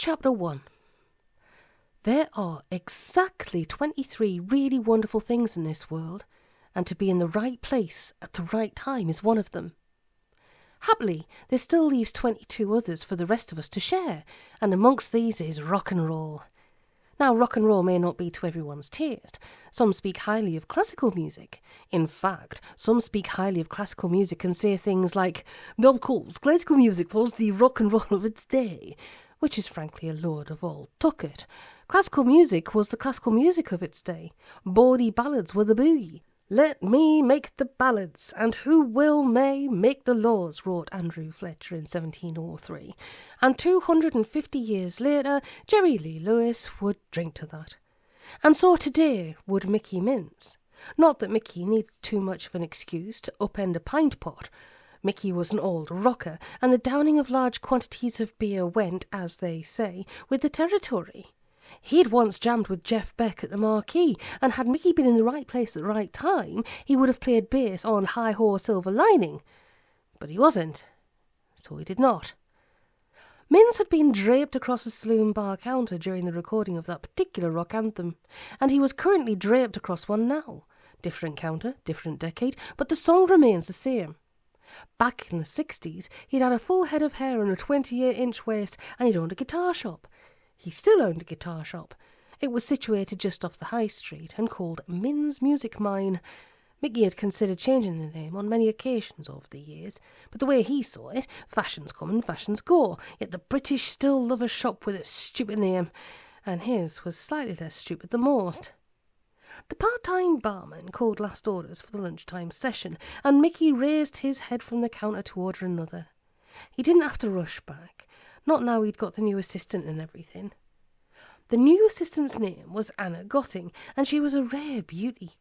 Chapter 1. There are exactly 23 really wonderful things in this world, and to be in the right place at the right time is one of them. Happily, there still leaves 22 others for the rest of us to share, and amongst these is rock and roll. Now, rock and roll may not be to everyone's taste. Some speak highly of classical music. In fact, some speak highly of classical music and say things like, "Of course, classical music was the rock and roll of its day," which is frankly a load of old tucket. Classical music was the classical music of its day. Bawdy ballads were the boogie. "Let me make the ballads, and who will may make the laws," wrote Andrew Fletcher in 1703. And 250 years later, Jerry Lee Lewis would drink to that. And so today would Mickey Minns. Not that Mickey needed too much of an excuse to upend a pint pot. Mickey was an old rocker, and the downing of large quantities of beer went, as they say, with the territory. He'd once jammed with Jeff Beck at the Marquee, and had Mickey been in the right place at the right time, he would have played bass on Hi-Ho Silver Lining. But he wasn't, so he did not. Minns had been draped across a saloon bar counter during the recording of that particular rock anthem, and he was currently draped across one now. Different counter, different decade, but the song remains the same. Back in the 60s, he'd had a full head of hair and a 28-inch waist, and he'd owned a guitar shop. He still owned a guitar shop. It was situated just off the high street and called Minns Music Mine. Mickey had considered changing the name on many occasions over the years, but the way he saw it, fashions come and fashions go, yet the British still love a shop with a stupid name, and his was slightly less stupid than most. The part-time barman called last orders for the lunchtime session, and Mickey raised his head from the counter to order another. He didn't have to rush back. Not now he'd got the new assistant and everything. The new assistant's name was Anna Gotting, and she was a rare beauty.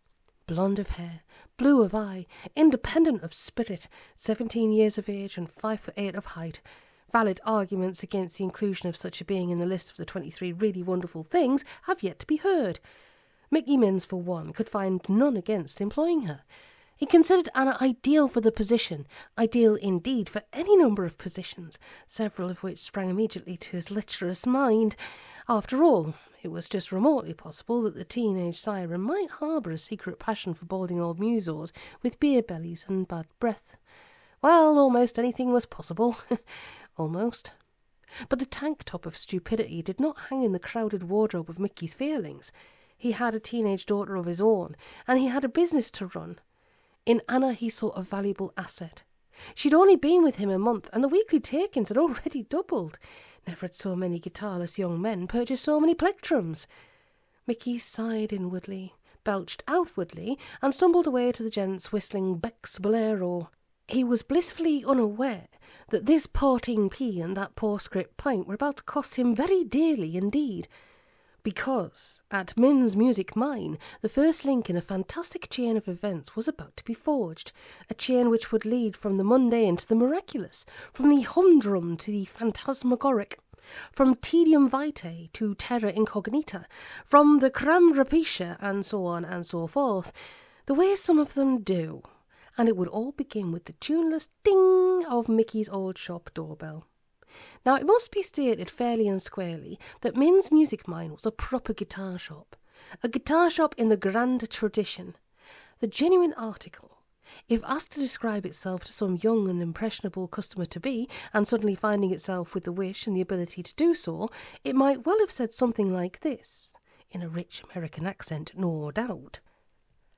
Blonde of hair, blue of eye, independent of spirit, 17 years of age and 5'8" of height. Valid arguments against the inclusion of such a being in the list of the 23 really wonderful things have yet to be heard. Mickey Minns, for one, could find none against employing her. He considered Anna ideal for the position, ideal indeed for any number of positions, several of which sprang immediately to his lecherous mind. After all, it was just remotely possible that the teenage siren might harbour a secret passion for balding old musos with beer bellies and bad breath. Well, almost anything was possible. Almost. But the tank top of stupidity did not hang in the crowded wardrobe of Mickey's failings. He had a teenage daughter of his own, and he had a business to run. In Anna he saw a valuable asset. She'd only been with him a month, and the weekly takings had already doubled. Never had so many guitarless young men purchased so many plectrums. Mickey sighed inwardly, belched outwardly, and stumbled away to the gents whistling Beck's Bolero. He was blissfully unaware that this parting pea and that postscript pint were about to cost him very dearly indeed. Because, at Minns Music Mine, the first link in a fantastic chain of events was about to be forged, a chain which would lead from the mundane to the miraculous, from the humdrum to the phantasmagoric, from tedium vitae to terra incognita, from the creme rapicia, and so on and so forth, the way some of them do, and it would all begin with the tuneless ding of Mickey's old shop doorbell. Now, it must be stated fairly and squarely that Minns Music Mine was a proper guitar shop in the grand tradition, the genuine article. If asked to describe itself to some young and impressionable customer-to-be, and suddenly finding itself with the wish and the ability to do so, it might well have said something like this, in a rich American accent, no doubt.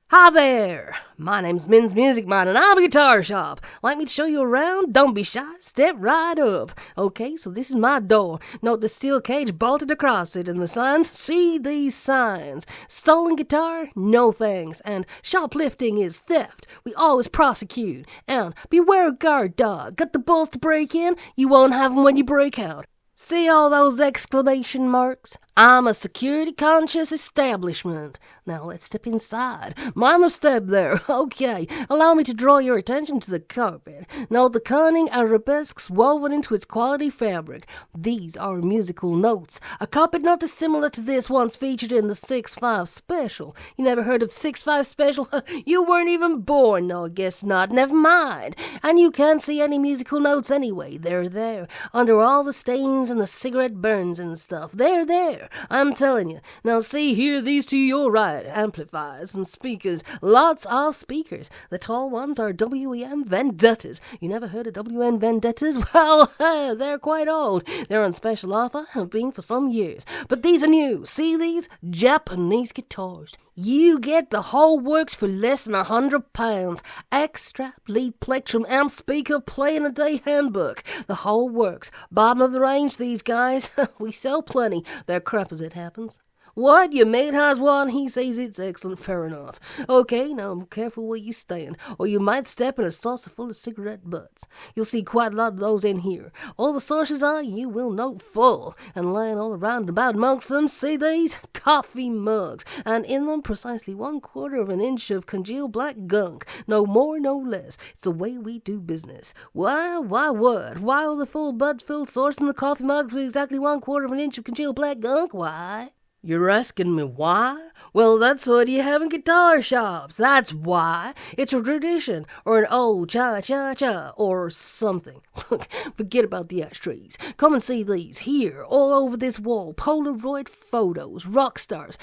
"Hi there! My name's Minns Music Mine, and I'm a guitar shop. Like me to show you around? Don't be shy. Step right up. Okay, so this is my door. Note the steel cage bolted across it and the signs. See these signs. Stolen guitar? No thanks. And shoplifting is theft. We always prosecute. And beware of guard dog. Got the balls to break in? You won't have 'em when you break out. See all those exclamation marks? I'm a security-conscious establishment. Now let's step inside. Mind the step there. Okay, allow me to draw your attention to the carpet. Note the cunning arabesques woven into its quality fabric. These are musical notes. A carpet not dissimilar to this once featured in the 6-5 special. You never heard of 6-5 special? You weren't even born. No, I guess not. Never mind. And you can't see any musical notes anyway. They're there, under all the stains and the cigarette burns and stuff. They're there. I'm telling you. Now see here, these to your right, amplifiers and speakers. Lots of speakers. The tall ones are WEM Vendettas. You never heard of WM Vendettas? Well, they're quite old. They're on special offer, have been for some years. But these are new. See these? Japanese guitars. You get the whole works for less than £100. Extra lead plectrum amp speaker playing a day handbook. The whole works. Bottom of the range, these guys. We sell plenty. They're crap as it happens. What? Your mate has one? He says it's excellent. Fair enough. Okay, now be careful where you stand, or you might step in a saucer full of cigarette butts. You'll see quite a lot of those in here. All the sources are, you will note, full, and lying all around about amongst them, see these? Coffee mugs, and in them precisely 1/4 of an inch of congealed black gunk. No more, no less. It's the way we do business. Why what? Why all the full bud-filled sauce in the coffee mugs with exactly 1/4 of an inch of congealed black gunk? Why? You're asking me why? Well, that's what you have in guitar shops. That's why. It's a tradition, or an old cha-cha-cha, or something. Look, forget about the ashtrays. Come and see these, here, all over this wall. Polaroid photos, rock stars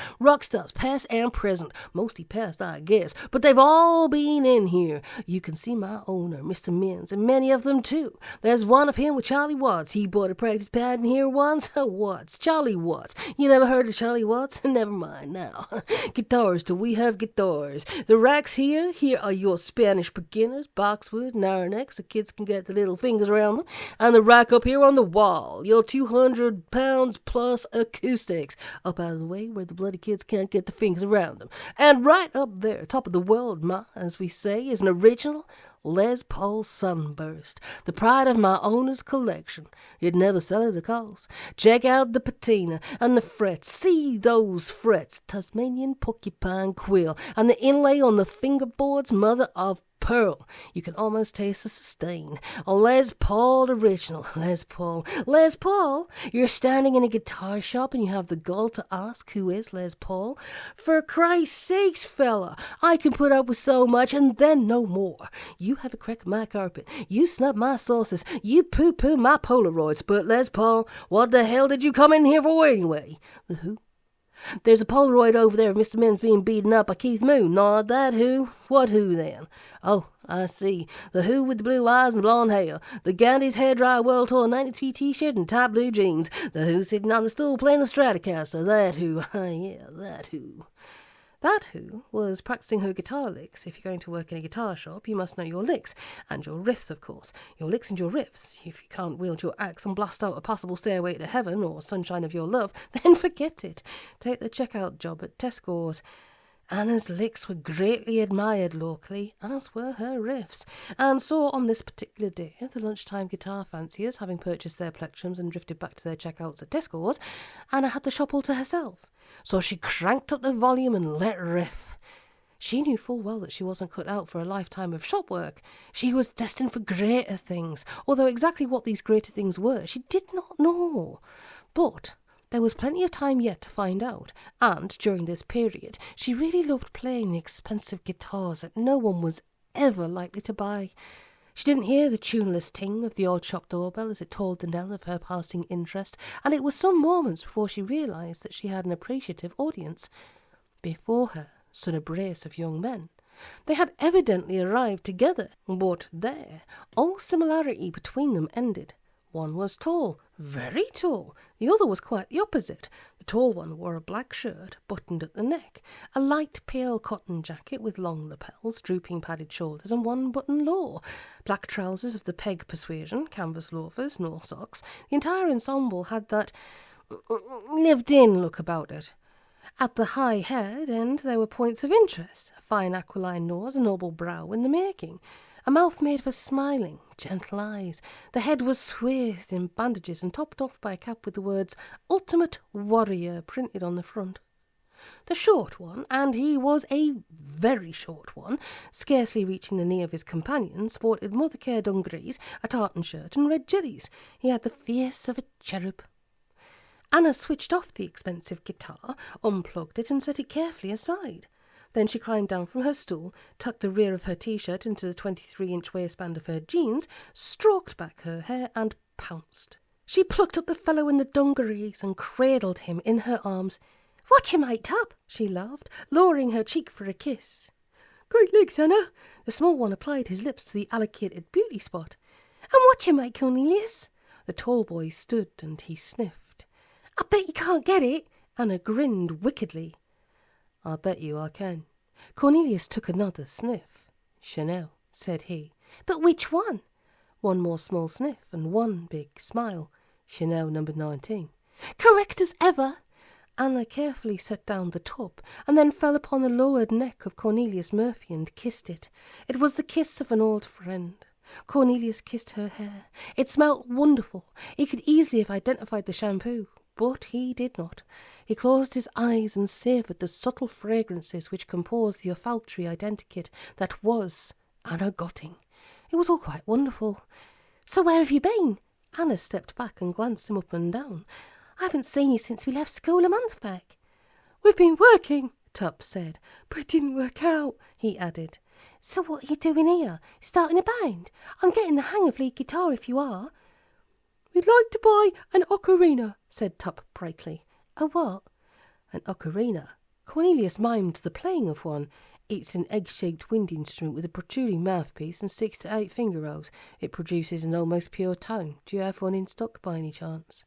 past and present. Mostly past, I guess, but they've all been in here. You can see my owner, Mr. Mins, and many of them, too. There's one of him with Charlie Watts. He bought a practice pad in here once. Watts, Charlie Watts. You never heard of Charlie Watts? Never mind now. Guitars, do we have guitars? The racks here are your Spanish beginners, boxwood, narrow-necks, so kids can get their little fingers around them. And the rack up here on the wall, your 200-pounds plus acoustics, up out of the way where the bloody kids can't get their fingers around them. And right up there, top of the world, as we say, is an original Les Paul Sunburst, the pride of my owner's collection. You'd never sell it at cost. Check out the patina and the frets. See those frets, Tasmanian porcupine quill, and the inlay on the fingerboards, mother of pearl. You can almost taste the sustain. A Les Paul original. Les Paul. Les Paul? You're standing in a guitar shop and you have the gall to ask who is Les Paul? For Christ's sakes, fella, I can put up with so much and then no more. You have a crack my carpet. You snub my sauces. You poo-poo my Polaroids. But Les Paul, what the hell did you come in here for anyway? The who? There's a Polaroid over there of Mr. Mins being beaten up by Keith Moon. Not that who? What who then? Oh, I see. The who with the blue eyes and blonde hair. The Gandhi's Hairdryer World Tour 93 t-shirt and tight blue jeans. The who sitting on the stool playing the Stratocaster. That who. Yeah, that who. That who was practicing her guitar licks. If you're going to work in a guitar shop, you must know your licks. And your riffs, of course. Your licks and your riffs. If you can't wield your axe and blast out a possible stairway to heaven or sunshine of your love, then forget it. Take the checkout job at Tesco's. Anna's licks were greatly admired locally, as were her riffs. And so on this particular day, the lunchtime guitar fanciers, having purchased their plectrums and drifted back to their checkouts at Tesco's, Anna had the shop all to herself. So she cranked up the volume and let riff. She knew full well that she wasn't cut out for a lifetime of shop work. She was destined for greater things, although exactly what these greater things were she did not know. But there was plenty of time yet to find out, and during this period she really loved playing the expensive guitars that no one was ever likely to buy. She didn't hear the tuneless ting of the old shop doorbell as it tolled the knell of her passing interest, and it was some moments before she realised that she had an appreciative audience. Before her stood a brace of young men. They had evidently arrived together, but there all similarity between them ended. One was tall, very tall. The other was quite the opposite. The tall one wore a black shirt, buttoned at the neck, a light pale cotton jacket with long lapels, drooping padded shoulders, and one button low. Black trousers of the peg persuasion, canvas loafers, no socks. The entire ensemble had that lived-in look about it. At the high head end there were points of interest, a fine aquiline nose, a noble brow in the making. a mouth made for smiling, gentle eyes. The head was swathed in bandages and topped off by a cap with the words Ultimate Warrior printed on the front. The short one, and he was a very short one, scarcely reaching the knee of his companion, sported mother-care dungarees, a tartan shirt and red jellies. He had the face of a cherub. Anna switched off the expensive guitar, unplugged it and set it carefully aside. Then she climbed down from her stool, tucked the rear of her T-shirt into the 23-inch waistband of her jeans, stroked back her hair and pounced. She plucked up the fellow in the dungarees and cradled him in her arms. "Watch your mate, Tuppe," she laughed, lowering her cheek for a kiss. "Great legs, Anna." The small one applied his lips to the allocated beauty spot. "And watch your mate, Cornelius." The tall boy stood and he sniffed. "I bet you can't get it." Anna grinned wickedly. "I bet you I can." Cornelius took another sniff. "Chanel," said he. "But which one?" One more small sniff and one big smile. "Chanel number 19. "Correct as ever." Anna carefully set down the top and then fell upon the lowered neck of Cornelius Murphy and kissed it. It was the kiss of an old friend. Cornelius kissed her hair. It smelt wonderful. He could easily have identified the shampoo, but he did not. He closed his eyes and savoured the subtle fragrances which composed the olfactory identikit that was Anna Gotting. It was all quite wonderful. "So where have you been?" Anna stepped back and glanced him up and down. "I haven't seen you since we left school a month back." "We've been working," Tuppe said. "But it didn't work out," he added. "So what are you doing here? Starting a band? I'm getting the hang of lead guitar if you are." "We'd like to buy an ocarina," said Tuppe brightly. "A what?" "An ocarina." Cornelius mimed the playing of one. It's an egg-shaped wind instrument with a protruding mouthpiece and 6 to 8 finger rolls. It produces an almost pure tone. Do you have one in stock by any chance?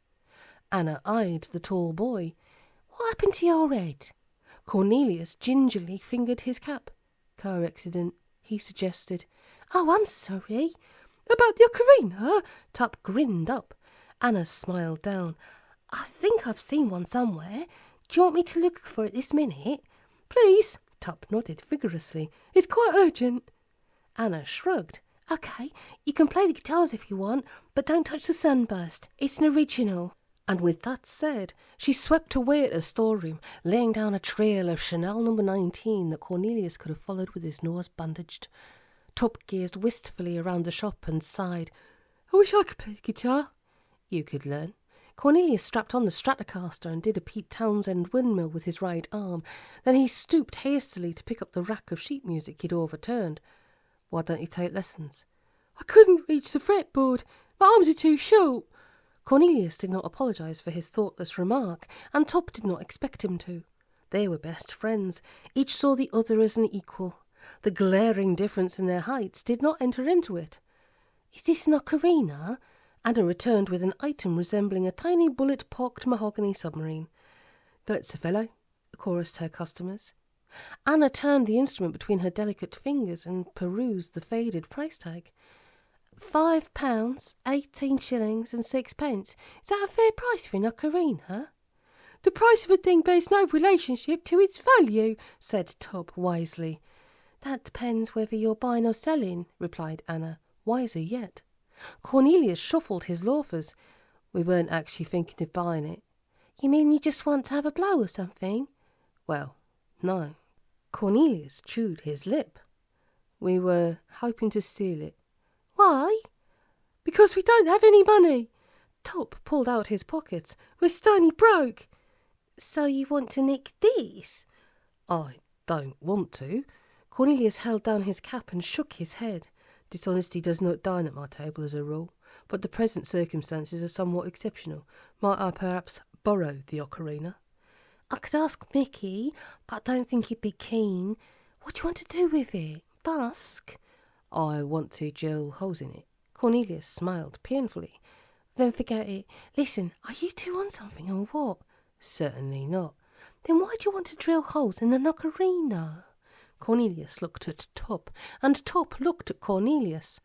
Anna eyed the tall boy. "What happened to your head?" Cornelius gingerly fingered his cap. "Car accident," he suggested. "Oh, I'm sorry." "About the ocarina?" Tuppe grinned up. Anna smiled down. "I think I've seen one somewhere. Do you want me to look for it this minute?" "Please." Tuppe nodded vigorously. "It's quite urgent." Anna shrugged. "Okay, you can play the guitars if you want, but don't touch the sunburst. It's an original." And with that said, she swept away at her storeroom, laying down a trail of Chanel number 19 that Cornelius could have followed with his nose bandaged. Tuppe gazed wistfully around the shop and sighed. "I wish I could play the guitar." "You could learn." Cornelius strapped on the Stratocaster and did a Pete Townsend windmill with his right arm. Then he stooped hastily to pick up the rack of sheet music he'd overturned. "Why don't you take lessons?" "I couldn't reach the fretboard. My arms are too short." Cornelius did not apologise for his thoughtless remark, and Tuppe did not expect him to. They were best friends. Each saw the other as an equal. The glaring difference in their heights did not enter into it. "Is this an ocarina?" Anna returned with an item resembling a tiny bullet-pocked mahogany submarine. "That's a fellow," chorused her customers. Anna turned the instrument between her delicate fingers and perused the faded price tag. £5, 18 shillings and 6 pence. Is that a fair price for an ocarina? "The price of a thing bears no relationship to its value," said Tuppe wisely. "That depends whether you're buying or selling," replied Anna, wiser yet. Cornelius shuffled his loafers. "We weren't actually thinking of buying it." "You mean you just want to have a blow or something?" "Well, no." Cornelius chewed his lip. "We were hoping to steal it." "Why?" "Because we don't have any money." Tuppe pulled out his pockets. "We're stony broke." "So you want to nick this?" "I don't want to." Cornelius held down his cap and shook his head. "Dishonesty does not dine at my table as a rule, but the present circumstances are somewhat exceptional. Might I perhaps borrow the ocarina?" "I could ask Mickey, but I don't think he'd be keen. What do you want to do with it? Busk?" "I want to drill holes in it." Cornelius smiled painfully. "Then forget it. Listen, are you two on something or what?" "Certainly not." "Then why do you want to drill holes in an ocarina?" Cornelius looked at Tuppe, and Tuppe looked at Cornelius.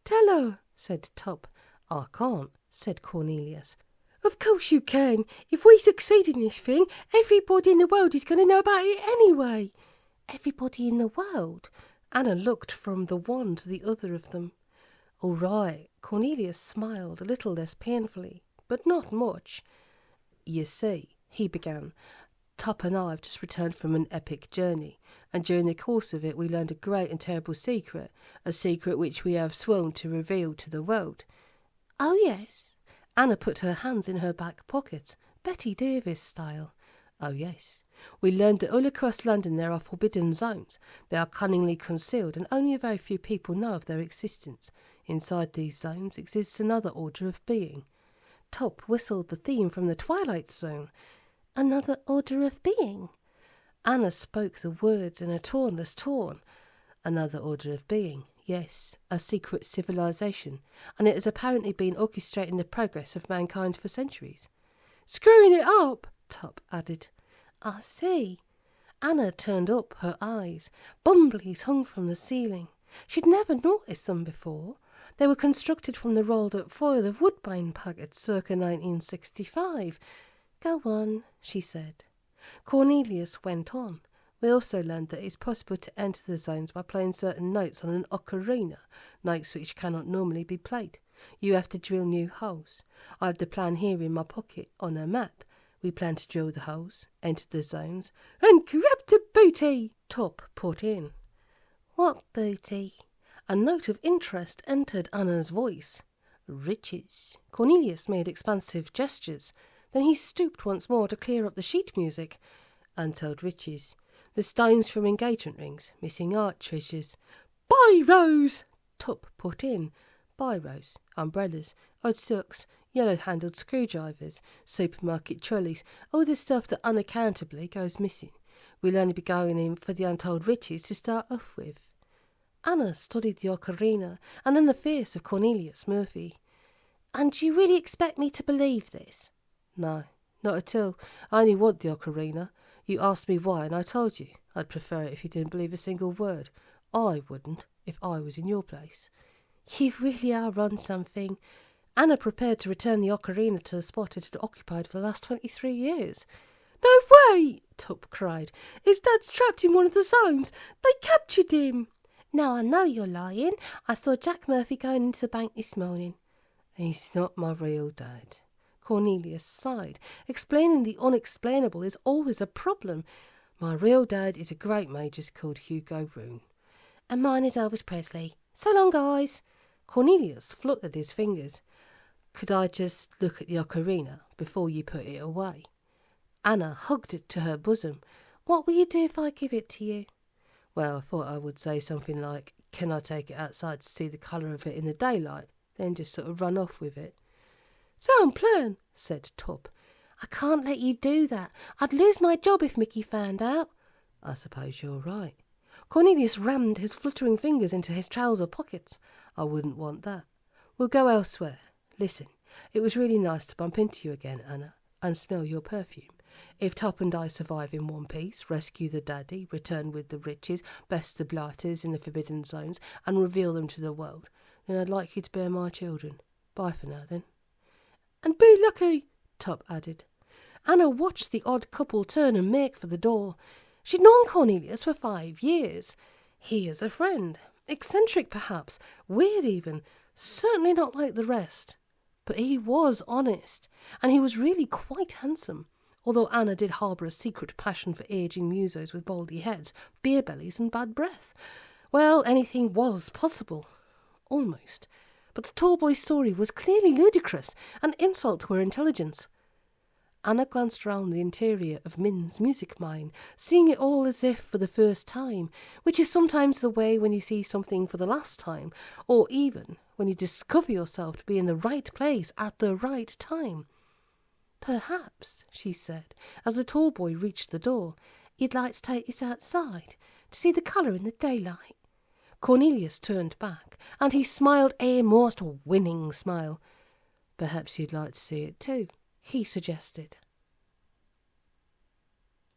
"Tell her," said Tuppe. "I can't," said Cornelius. "Of course you can. If we succeed in this thing, everybody in the world is going to know about it anyway." "Everybody in the world?" Anna looked from the one to the other of them. All right. Cornelius smiled a little less painfully, but not much. You see, he began, Tuppe and I have just returned from an epic journey, and during the course of it we learned a great and terrible secret, a secret which we have sworn to reveal to the world. Oh, yes. Anna put her hands in her back pockets, Betty Davis style. Oh, yes. We learned that all across London there are forbidden zones. They are cunningly concealed, and only a very few people know of their existence. Inside these zones exists another order of being. Tuppe whistled the theme from the Twilight Zone. Another order of being? Anna spoke the words in a toneless tone. Another order of being, yes, a secret civilization, and it has apparently been orchestrating the progress of mankind for centuries. Screwing it up, Tuppe added. I see. Anna turned up her eyes. Bumblies hung from the ceiling. She'd never noticed them before. They were constructed from the rolled-up foil of Woodbine packets circa 1965. Go on, she said. Cornelius went on. We also learned that it's possible to enter the zones by playing certain notes on an ocarina, notes which cannot normally be played. You have to drill new holes. I have the plan here in my pocket on a map. We plan to drill the holes, enter the zones, and grab the booty, Tuppe put in. What booty? A note of interest entered Anna's voice. Riches. Cornelius made expansive gestures. Then he stooped once more to clear up the sheet music. Untold riches. The stones from engagement rings, missing art treasures. Biros, Tuppe put in. Biros, umbrellas, odd socks, yellow-handled screwdrivers, supermarket trolleys, all the stuff that unaccountably goes missing. We'll only be going in for the untold riches to start off with. Anna studied the ocarina and then the face of Cornelius Murphy. And do you really expect me to believe this? No, not at all. I only want the ocarina. You asked me why, and I told you. I'd prefer it if you didn't believe a single word. I wouldn't, if I was in your place. You really are on something. Anna prepared to return the ocarina to the spot it had occupied for the last 23 years. No way! Tuppe cried. His dad's trapped in one of the zones. They captured him. No, I know you're lying. I saw Jack Murphy going into the bank this morning. He's not my real dad. Cornelius sighed. Explaining the unexplainable is always a problem. My real dad is a great mage called Hugo Rune. And mine is Elvis Presley. So long, guys. Cornelius fluttered his fingers. Could I just look at the ocarina before you put it away? Anna hugged it to her bosom. What will you do if I give it to you? Well, I thought I would say something like, can I take it outside to see the colour of it in the daylight? Then just sort of run off with it. Sound plan, said Tuppe. I can't let you do that. I'd lose my job if Mickey found out. I suppose you're right. Cornelius rammed his fluttering fingers into his trouser pockets. I wouldn't want that. We'll go elsewhere. Listen, it was really nice to bump into you again, Anna, and smell your perfume. If Tuppe and I survive in one piece, rescue the daddy, return with the riches, best the blighters in the forbidden zones, and reveal them to the world, then I'd like you to bear my children. Bye for now, then. And be lucky, Tuppe added. Anna watched the odd couple turn and make for the door. She'd known Cornelius for 5 years. He is a friend. Eccentric, perhaps. Weird, even. Certainly not like the rest. But he was honest, and he was really quite handsome, although Anna did harbour a secret passion for ageing musos with baldy heads, beer bellies and bad breath. Well, anything was possible. Almost. But the tall boy's story was clearly ludicrous, an insult to her intelligence. Anna glanced round the interior of Min's music mine, seeing it all as if for the first time, which is sometimes the way when you see something for the last time, or even when you discover yourself to be in the right place at the right time. Perhaps, she said, as the tall boy reached the door, you'd like to take this outside, to see the colour in the daylight. Cornelius turned back, and he smiled a most winning smile. Perhaps you'd like to see it too, he suggested.